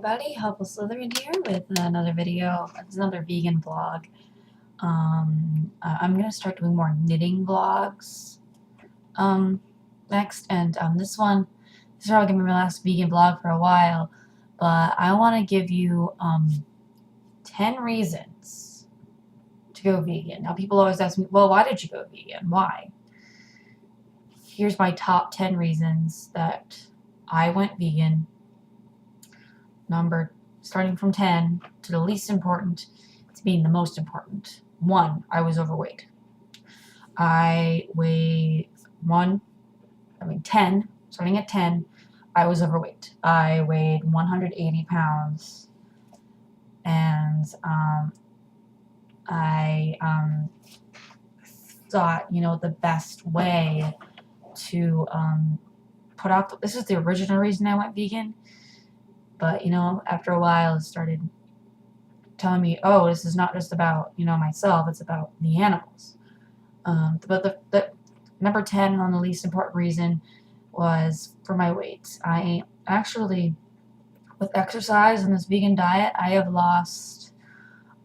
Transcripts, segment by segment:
everybody, Helpful Slytherin here with another video. It's another vegan vlog. I'm gonna start doing more knitting vlogs next, and this is probably gonna be my last vegan vlog for a while, but I want to give you 10 reasons to go vegan. Now people always ask me, well, why did you go vegan? Why? Here's my top 10 reasons that I went vegan. Starting from 10 to the least important to being the most important. 1, I was overweight. I weighed 10, starting at 10, I was overweight. I weighed 180 pounds, and I thought, the best way to put out, this is the original reason I went vegan. But, after a while, it started telling me, oh, this is not just about, myself, it's about the animals. But the number 10 on the least important reason was for my weight. I actually, with exercise and this vegan diet, I have lost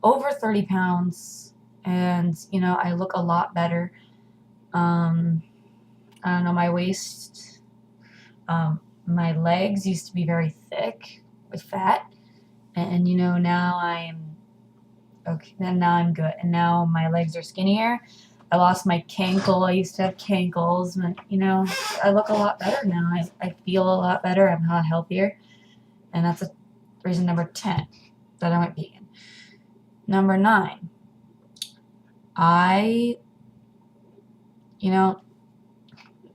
over 30 pounds. And, I look a lot better. I don't know, my waist, my legs used to be very thick with fat, and now I'm okay, and now I'm good, and now my legs are skinnier. I lost my cankle. I used to have cankles, and I look a lot better now. I feel a lot better. I'm a lot healthier, and that's reason number 10 that I went vegan. Number 9,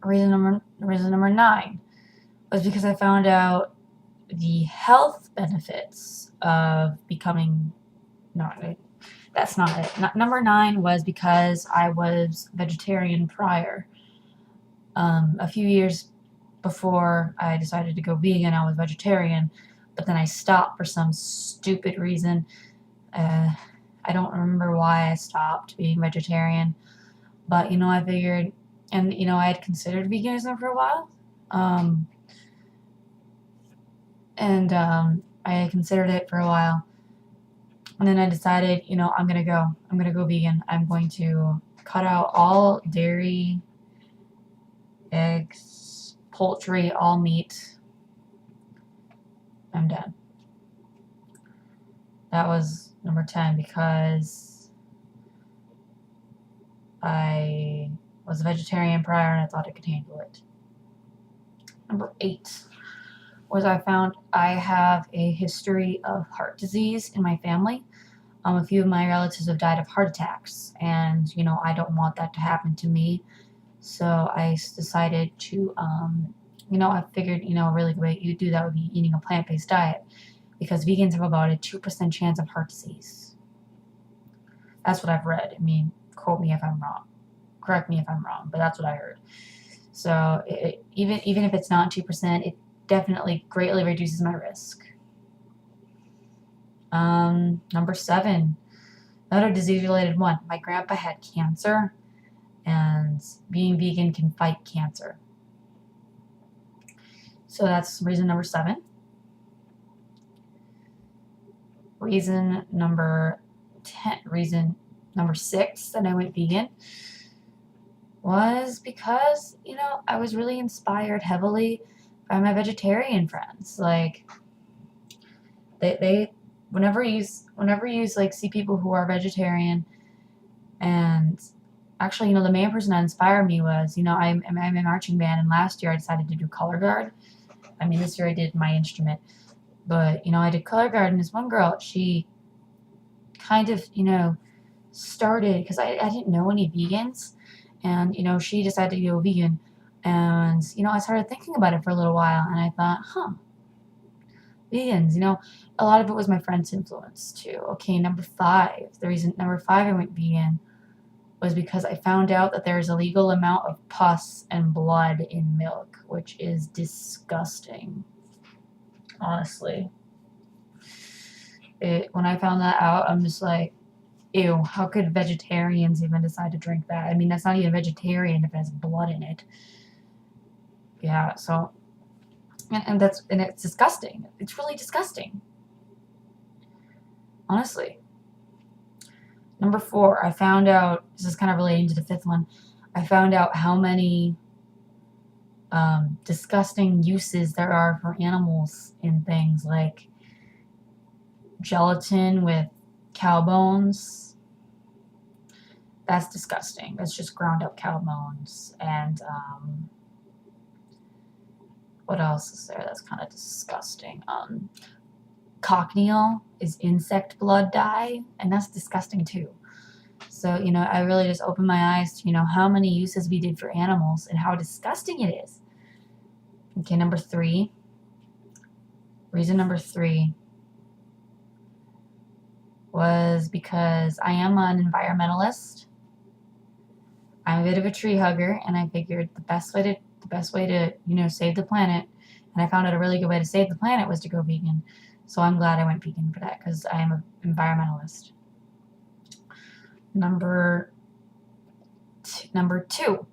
reason number 9 was because I found out the health benefits of becoming, no, that's not it. Number 9 was because I was vegetarian prior. A few years before I decided to go vegan, I was vegetarian, but then I stopped for some stupid reason. I don't remember why I stopped being vegetarian, but I figured, and I had considered veganism for a while. I had considered it for a while, and then I decided, I'm gonna go vegan. I'm going to cut out all dairy, eggs, poultry, all meat. I'm done. That was number 10 because I was a vegetarian prior and I thought I could handle it. Number 8 was I found I have a history of heart disease in my family. A few of my relatives have died of heart attacks, and I don't want that to happen to me. So I decided to, I figured, a really good way you do that would be eating a plant-based diet, because vegans have about a 2% chance of heart disease. That's what I've read. I mean, quote me if I'm wrong. Correct me if I'm wrong, but that's what I heard. So even if it's not 2%, it definitely greatly reduces my risk. Number 7, another disease-related one. My grandpa had cancer, and being vegan can fight cancer. So that's reason number 7. Reason number 6 that I went vegan was because, I was really inspired heavily by my vegetarian friends. Like, whenever you see people who are vegetarian, and actually, the main person that inspired me was, I'm in marching band, and last year I decided to do color guard. I mean, this year I did my instrument, but, I did color guard, and this one girl, she kind of, started, because I didn't know any vegans, and, she decided to go vegan, and, I started thinking about it for a little while, and I thought, vegans, a lot of it was my friend's influence too. Okay, number 5. The reason number 5 I went vegan was because I found out that there's a legal amount of pus and blood in milk, which is disgusting. Honestly. When I found that out, I'm just like, ew, how could vegetarians even decide to drink that? I mean, that's not even vegetarian if it has blood in it. Yeah, so, and it's disgusting. It's really disgusting. honestly. Number 4, I found out, this is kind of relating to the 5th one, I found out how many disgusting uses there are for animals in things like gelatin with cow bones. That's disgusting. That's just ground up cow bones. And what else is there that's kind of disgusting? Cochineal is insect blood dye, and that's disgusting too. So, you know, I really just opened my eyes to, you know, how many uses we did for animals and how disgusting it is. Okay, number 3. Reason number 3 was because I am an environmentalist. I'm a bit of a tree hugger, and I figured the best way to, you know, save the planet, and I found out a really good way to save the planet was to go vegan. So I'm glad I went vegan for that, because I am an environmentalist. Number 2,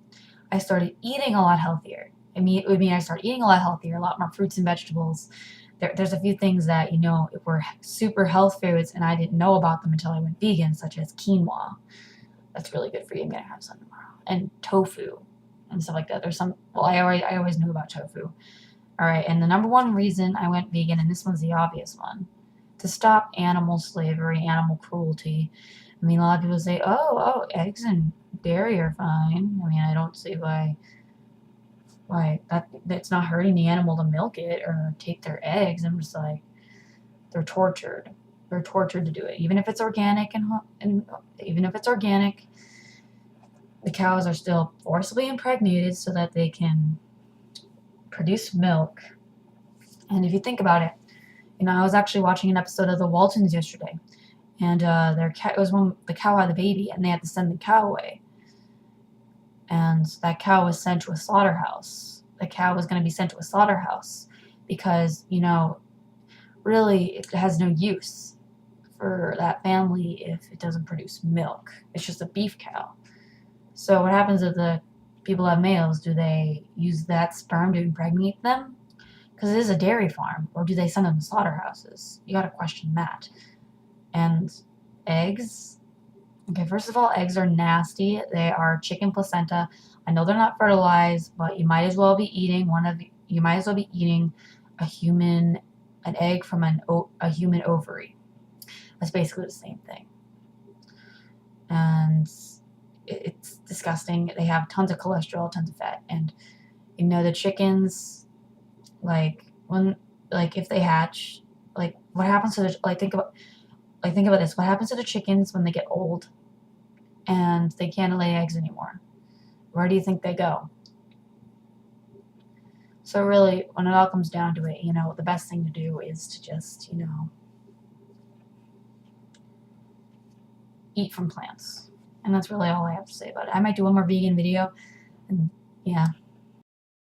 I started eating a lot healthier. It would mean I started eating a lot healthier, a lot more fruits and vegetables. There's a few things that, you know, were super health foods, and I didn't know about them until I went vegan, such as quinoa. That's really good for you. I'm gonna have some tomorrow. And tofu and stuff like that. There's some. Well, I always knew about tofu. All right, and the number 1 reason I went vegan, and this one's the obvious one, to stop animal slavery, animal cruelty. I mean, a lot of people say, oh, eggs and dairy are fine. I mean, I don't see why that's not hurting the animal to milk it or take their eggs. I'm just like, they're tortured. They're tortured to do it, even if it's organic and even if it's organic. The cows are still forcibly impregnated so that they can produce milk. And if you think about it, you know, I was actually watching an episode of The Waltons yesterday, and it was when the cow had the baby, and they had to send the cow away. And that cow was sent to a slaughterhouse. The cow was going to be sent to a slaughterhouse because, you know, really it has no use for that family if it doesn't produce milk. It's just a beef cow. So what happens if the people have males? Do they use that sperm to impregnate them? Because it is a dairy farm. Or do they send them to slaughterhouses? You got to question that. And eggs. Okay, first of all, eggs are nasty. They are chicken placenta. I know they're not fertilized, but you might as well be eating an egg from a human ovary. That's basically the same thing. And it's disgusting. They have tons of cholesterol, tons of fat, and you know the chickens, if they hatch, what happens to think about this. What happens to the chickens when they get old and they can't lay eggs anymore? Where do you think they go? So really, when it all comes down to it, you know, the best thing to do is to just, you know, eat from plants. And that's really all I have to say about it. I might do one more vegan video, and yeah.